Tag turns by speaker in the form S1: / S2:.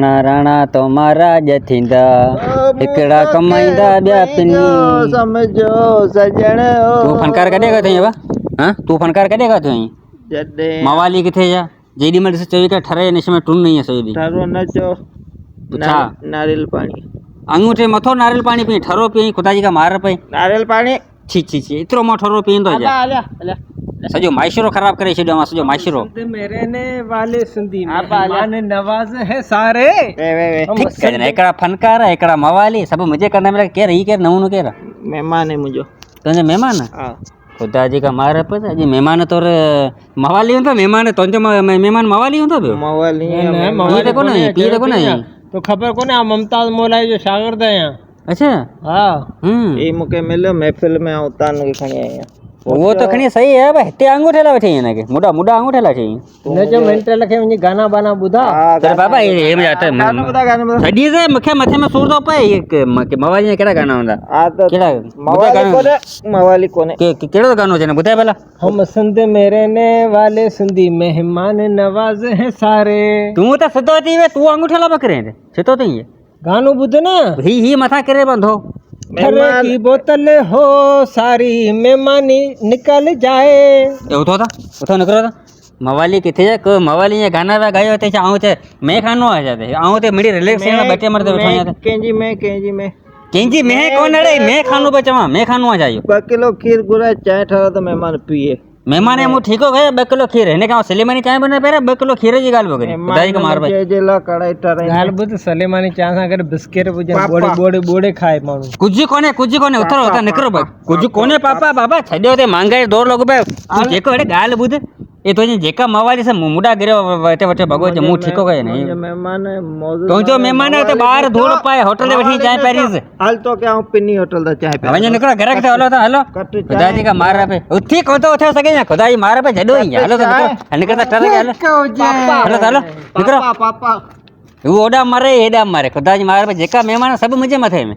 S1: राणा राणा तो महाराज थींदा हिकड़ा कमाईंदा ॿिया पिनी
S2: समझो सजण
S1: तू फनकार कॾहिं खां थई वा हां तू फनकार कॾहिं खां थई
S2: जॾहिं
S1: मवाली किथे जा जेॾी महिल ॾिस चई करे ठरे निश में टुन नहीं है सही दी
S2: ठरो न चो
S1: अच्छा
S2: नारियल पानी
S1: अंगूठे मथो नारियल पानी पी ठरो पी खुदा जी का मार पई
S2: नारियल पानी
S1: छी छी छी इतरो मो ठरो पींदो जा सजो माइशरो खराब करे छड्यो मां सजो माइशरो
S3: मेरे ने वाले सिंधी मेहमान नवाज है सारे
S2: वे
S1: ठीक है एकड़ा फनकार एकड़ा मवाली सब मुझे कंदा मेरा केर ही केर नवनो केर
S2: मेहमान है मुझो
S1: तुझे मेहमान
S2: हां
S1: खुदा जी का मार पे अजी मेहमान तोर मवाली हुंदो मेहमान तुझे मेहमान मवाली हुंदो बे
S2: मवाली
S1: पी को नहीं पी को नहीं
S3: तो खबर को ना ममताज मौलाई जो शागिर्द है यहाँ
S1: अच्छा
S3: हाँ
S2: ये मुके मिलो महफिल में उतान के खणी आया
S1: वो तो खणी सही है भाई हिते अंगूठेला वेठी हिन के मुडा मुडा अंगूठेला छी
S3: न जो मिंट लखे मुझे गाना बाना बुधा
S1: अरे बाबा ये मजा आता
S2: गाना बुधा
S1: सडी से मखे मथे में सूर तो पे ये मवाली ने केड़ा गाना हुंदा
S2: आ तो
S1: केड़ा
S2: मवाली कोने
S1: के केड़ो गानो छे ने बुधाय भला
S3: हम सिंध मेरे ने वाले सिंधी मेहमान नवाज है सारे
S1: तू तो सतो थी वे तू अंगूठेला बकरे सतो थी ये
S3: गानो बुध ना
S1: ही मथा करे बंधो
S3: ठरे की बोतल हो सारी मेहमानी निकल जाए
S1: उठो था उठो निकलो था मवाली किथे है को मवाली ये गाना वा गायो ते आऊं ते मैं खानो आ जाते आऊं ते मिडी रिलैक्स में बैठे मरते बैठो यहाँ
S2: केंजी में
S1: केंजी मैं कौन अड़े मैं खानो बचवा मैं खानो आ जायो
S2: 2 किलो खीर गुरा चाय ठहरा तो मेहमान पिए
S1: मेहमान है मु ठीको गए 2 किलो खीर है ने का सलेमानी चाय बने पेरे 2 किलो खीर जी गाल बगरी खुदाई का मार भाई
S2: जेला कड़ाई टरे
S3: गाल बुध सलेमानी चाह सा कर बिस्किट बुझे बोड़े खाए मानू
S1: कुछ कोने उतरो होता निकरो भाई कुछ कोने पापा बाबा छड्यो ते मांगाई 2 लोग पे तू जेको अड़े गाल बुध ए तो जेका मवाली से मुडा गिरो वटे वटे भगो जे मु ठीको गए नहीं
S2: मेहमान मौजूद
S1: तो जो मेहमान है तो बाहर धूल पाए होटल दे बैठी चाय पेरिस
S2: हाल तो क्या हूं पिन्नी होटल दा चाय पे
S1: वने निकलो घर के हलो तो हलो खुदा जी का मार पे उठी को तो उठे सके ना खुदा जी मार पे जडो ही हलो तो निकल टर के हलो हलो निकलो
S2: पापा
S1: वो ओडा मारे एडा मारे खुदा जी मार पे जेका मेहमान सब मुझे मथे में